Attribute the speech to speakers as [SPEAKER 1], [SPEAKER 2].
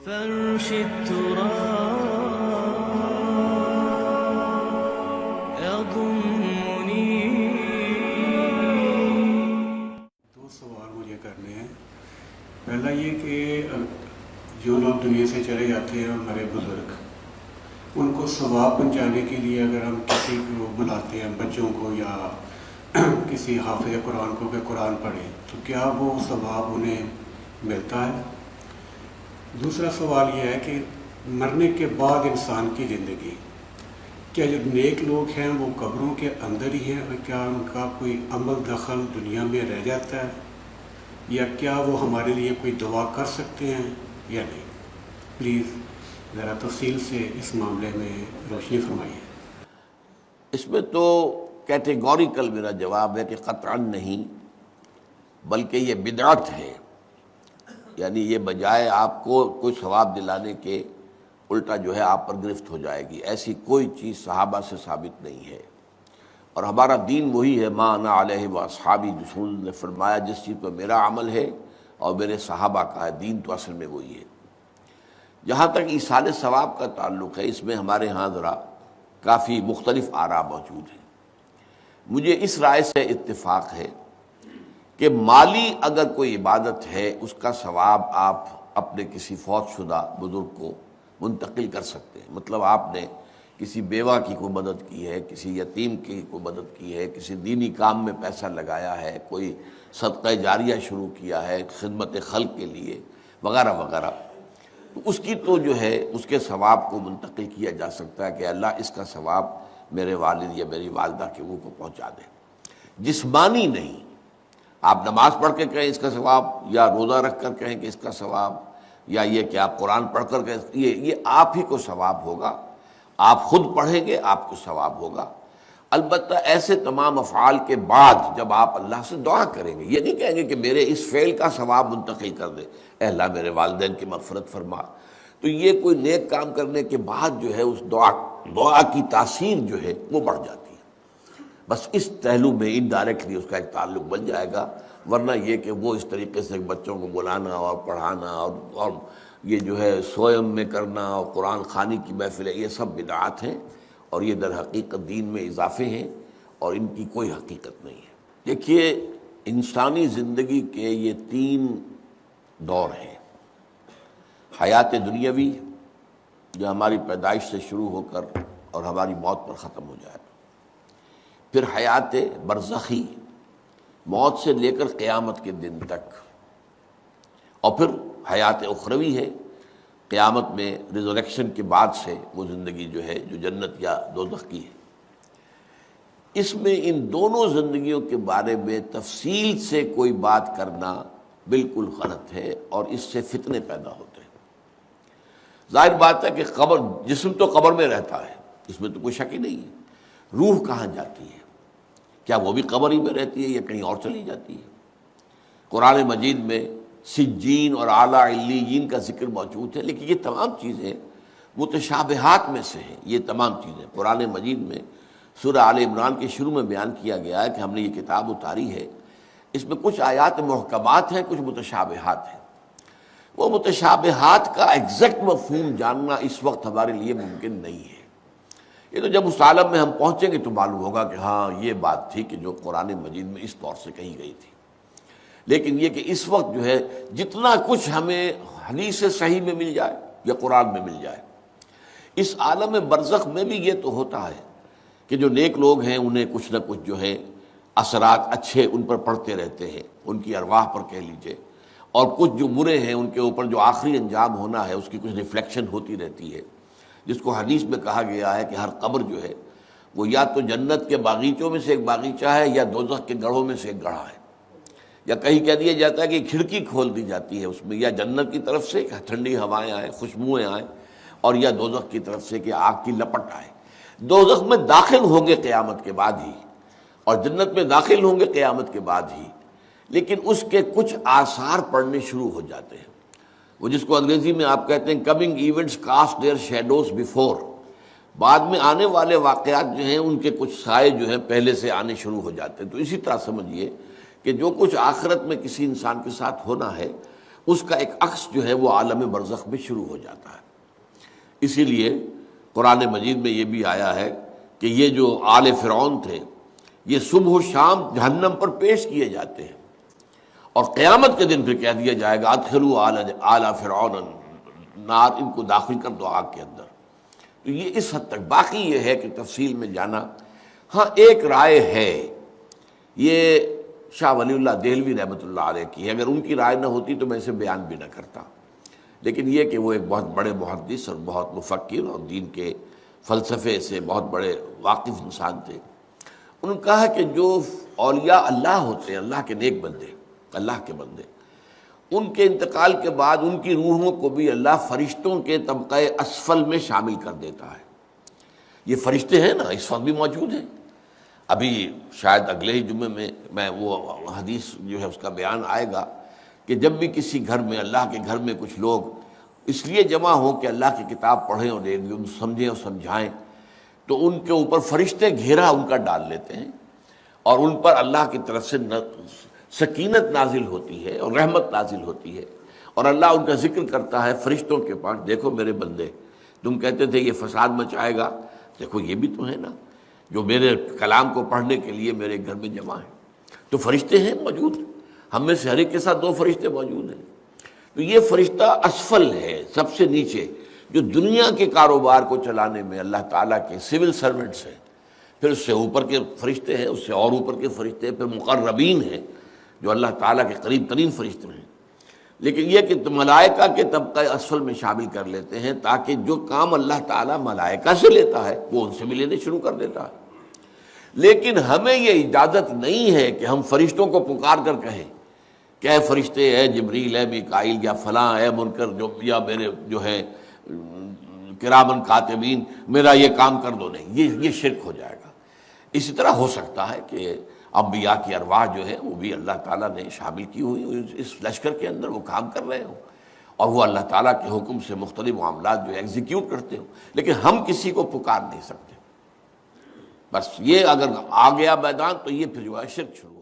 [SPEAKER 1] فرش التراب يضمني.
[SPEAKER 2] دو سوال مجھے کرنے ہیں. پہلا یہ کہ جو لوگ دنیا سے چلے جاتے ہیں ہمارے بزرگ، ان کو ثواب پہنچانے کے لیے اگر ہم کسی کو بلاتے ہیں، بچوں کو یا کسی حافظ قرآن کو کہ قرآن پڑھے، تو کیا وہ ثواب انہیں ملتا ہے؟ دوسرا سوال یہ ہے کہ مرنے کے بعد انسان کی زندگی، کیا جو نیک لوگ ہیں وہ قبروں کے اندر ہی ہیں، اور کیا ان کا کوئی عمل دخل دنیا میں رہ جاتا ہے، یا کیا وہ ہمارے لیے کوئی دعا کر سکتے ہیں یا نہیں؟ پلیز ذرا تفصیل سے اس معاملے میں روشنی فرمائیے.
[SPEAKER 3] اس میں تو کیٹیگوریکل میرا جواب ہے کہ قطعاً نہیں، بلکہ یہ بدعت ہے. یعنی یہ بجائے آپ کو کوئی ثواب دلانے کے الٹا جو ہے آپ پر گرفت ہو جائے گی. ایسی کوئی چیز صحابہ سے ثابت نہیں ہے، اور ہمارا دین وہی ہے، ما انا علیہ واصحابی. رسول نے فرمایا جس چیز پر میرا عمل ہے اور میرے صحابہ کا ہے، دین تو اصل میں وہی ہے. جہاں تک ایصال ثواب کا تعلق ہے، اس میں ہمارے ہاں ذرا کافی مختلف آراء موجود ہیں. مجھے اس رائے سے اتفاق ہے کہ مالی اگر کوئی عبادت ہے اس کا ثواب آپ اپنے کسی فوت شدہ بزرگ کو منتقل کر سکتے ہیں. مطلب آپ نے کسی بیوہ کی کوئی مدد کی ہے، کسی یتیم کی کوئی مدد کی ہے، کسی دینی کام میں پیسہ لگایا ہے، کوئی صدقہ جاریہ شروع کیا ہے خدمت خلق کے لیے وغیرہ وغیرہ، تو اس کی تو جو ہے اس کے ثواب کو منتقل کیا جا سکتا ہے کہ اللہ اس کا ثواب میرے والد یا میری والدہ کے وہ کو پہنچا دے. جسمانی نہیں، آپ نماز پڑھ کے کہیں اس کا ثواب، یا روزہ رکھ کر کہیں کہ اس کا ثواب، یا یہ کہ آپ قرآن پڑھ کر کہیں، یہ آپ ہی کو ثواب ہوگا. آپ خود پڑھیں گے آپ کو ثواب ہوگا. البتہ ایسے تمام افعال کے بعد جب آپ اللہ سے دعا کریں گے، یہ نہیں کہیں گے کہ میرے اس فعل کا ثواب منتقل کر دے، اے اللہ میرے والدین کی مغفرت فرما. تو یہ کوئی نیک کام کرنے کے بعد جو ہے اس دعا کی تاثیر جو ہے وہ بڑھ جاتی ہے. بس اس پہلو میں انڈائریکٹلی اس کا ایک تعلق بن جائے گا، ورنہ یہ کہ وہ اس طریقے سے بچوں کو بلانا اور پڑھانا اور یہ جو ہے سوئم میں کرنا اور قرآن خوانی کی محفلیں، یہ سب بدعات ہیں، اور یہ در حقیقت دین میں اضافے ہیں، اور ان کی کوئی حقیقت نہیں ہے. دیکھیے، انسانی زندگی کے یہ 3 دور ہیں. حیات دنیاوی جو ہماری پیدائش سے شروع ہو کر اور ہماری موت پر ختم ہو جائے، پھر حیات برزخی موت سے لے کر قیامت کے دن تک، اور پھر حیات اخروی ہے قیامت میں ریزوریکشن کے بعد سے وہ زندگی جو ہے جو جنت یا دوزخ کی ہے. اس میں ان دونوں زندگیوں کے بارے میں تفصیل سے کوئی بات کرنا بالکل غلط ہے، اور اس سے فتنے پیدا ہوتے ہیں. ظاہر بات ہے کہ قبر، جسم تو قبر میں رہتا ہے، اس میں تو کوئی شک ہی نہیں ہے. روح کہاں جاتی ہے؟ کیا وہ بھی قبر ہی میں رہتی ہے یا کہیں اور چلی جاتی ہے؟ قرآن مجید میں سجین اور اعلیٰ علیین کا ذکر موجود ہے، لیکن یہ تمام چیزیں متشابہات میں سے ہیں. یہ تمام چیزیں قرآن مجید میں سورہ آل عمران کے شروع میں بیان کیا گیا ہے کہ ہم نے یہ کتاب اتاری ہے، اس میں کچھ آیات محکمات ہیں، کچھ متشابہات ہیں. وہ متشابہات کا ایگزیکٹ مفہوم جاننا اس وقت ہمارے لیے ممکن نہیں ہے. یہ تو جب اس عالم میں ہم پہنچیں گے تو معلوم ہوگا کہ ہاں یہ بات تھی کہ جو قرآن مجید میں اس طور سے کہی گئی تھی. لیکن یہ کہ اس وقت جو ہے جتنا کچھ ہمیں حدیث صحیح میں مل جائے یا قرآن میں مل جائے، اس عالم برزخ میں بھی یہ تو ہوتا ہے کہ جو نیک لوگ ہیں انہیں کچھ نہ کچھ جو ہے اثرات اچھے ان پر پڑتے رہتے ہیں، ان کی ارواح پر کہہ لیجئے، اور کچھ جو برے ہیں ان کے اوپر جو آخری انجام ہونا ہے اس کی کچھ ریفلیکشن ہوتی رہتی ہے. جس کو حدیث میں کہا گیا ہے کہ ہر قبر جو ہے وہ یا تو جنت کے باغیچوں میں سے ایک باغیچہ ہے یا دوزخ کے گڑھوں میں سے ایک گڑھا ہے. یا کہیں کہہ دیا جاتا ہے کہ کھڑکی کھول دی جاتی ہے اس میں، یا جنت کی طرف سے ٹھنڈی ہوائیں آئیں، خوشبوئیں آئیں، اور یا دوزخ کی طرف سے کہ آگ کی لپٹ آئے. دوزخ میں داخل ہوں گے قیامت کے بعد ہی، اور جنت میں داخل ہوں گے قیامت کے بعد ہی، لیکن اس کے کچھ آثار پڑنے شروع ہو جاتے ہیں. وہ جس کو انگریزی میں آپ کہتے ہیں coming events cast their shadows before, بعد میں آنے والے واقعات جو ہیں ان کے کچھ سائے جو ہیں پہلے سے آنے شروع ہو جاتے ہیں. تو اسی طرح سمجھیے کہ جو کچھ آخرت میں کسی انسان کے ساتھ ہونا ہے اس کا ایک عکس جو ہے وہ عالم برزخ میں شروع ہو جاتا ہے۔ اسی لیے قرآن مجید میں یہ بھی آیا ہے کہ یہ جو آل فرعون تھے یہ صبح و شام جہنم پر پیش کیے جاتے ہیں، اور قیامت کے دن پھر کہہ دیا جائے گا ادخلوا آل فرعون النار، ان کو داخل کر دو آگ کے اندر۔ تو یہ اس حد تک، باقی یہ ہے کہ تفصیل میں جانا، ہاں ایک رائے ہے، یہ شاہ ولی اللہ دہلوی رحمۃ اللہ علیہ کی ہے، اگر ان کی رائے نہ ہوتی تو میں اسے بیان بھی نہ کرتا، لیکن یہ کہ وہ ایک بہت بڑے محدث اور بہت مفکر اور دین کے فلسفے سے بہت بڑے واقف انسان تھے، انہوں نے کہا کہ جو اولیاء اللہ ہوتے ہیں، اللہ کے نیک بندے، اللہ کے بندے، ان کے انتقال کے بعد ان کی روحوں کو بھی اللہ فرشتوں کے طبقہ اسفل میں شامل کر دیتا ہے۔ یہ فرشتے ہیں نا، اس وقت بھی موجود ہیں، ابھی شاید اگلے ہی جمعے میں وہ حدیث جو ہے اس کا بیان آئے گا کہ جب بھی کسی گھر میں، اللہ کے گھر میں کچھ لوگ اس لیے جمع ہوں کہ اللہ کی کتاب پڑھیں اور سمجھیں اور سمجھائیں، تو ان کے اوپر فرشتے گھیرا ان کا ڈال لیتے ہیں، اور ان پر اللہ کی طرف سے سکینت نازل ہوتی ہے اور رحمت نازل ہوتی ہے، اور اللہ ان کا ذکر کرتا ہے فرشتوں کے پاس، دیکھو میرے بندے، تم کہتے تھے یہ فساد مچائے گا، دیکھو یہ بھی تو ہے نا جو میرے کلام کو پڑھنے کے لیے میرے گھر میں جمع ہیں۔ تو فرشتے ہیں موجود، ہم میں سے ہر ایک کے ساتھ 2 فرشتے موجود ہیں۔ تو یہ فرشتہ اسفل ہے، سب سے نیچے، جو دنیا کے کاروبار کو چلانے میں اللہ تعالیٰ کے سول سرونٹس ہیں، پھر اس سے اوپر کے فرشتے ہیں، اس سے اور اوپر کے فرشتے، پھر مقربین ہیں جو اللہ تعالیٰ کے قریب ترین فرشتے ہیں۔ لیکن یہ کہ ملائکہ کے طبقہ اسفل میں شامل کر لیتے ہیں تاکہ جو کام اللہ تعالیٰ ملائکہ سے لیتا ہے وہ ان سے بھی لینے شروع کر دیتا ہے۔ لیکن ہمیں یہ اجازت نہیں ہے کہ ہم فرشتوں کو پکار کر کہیں کہ اے فرشتے، اے جبریل، اے میکائیل، یا فلاں، اے منکر، جو یا میرے جو ہے کرامن کاتبین، میرا یہ کام کر دو، نہیں، یہ شرک ہو جائے گا۔ اسی طرح ہو سکتا ہے کہ انبیاء کی ارواح جو ہے وہ بھی اللہ تعالیٰ نے شامل کی ہوئی اس لشکر کے اندر، وہ کام کر رہے ہوں اور وہ اللہ تعالیٰ کے حکم سے مختلف معاملات جو ایگزیکیوٹ کرتے ہوں، لیکن ہم کسی کو پکار نہیں سکتے۔ بس یہ اگر آ گیا میدان تو یہ پھر جو ہے شرک شروع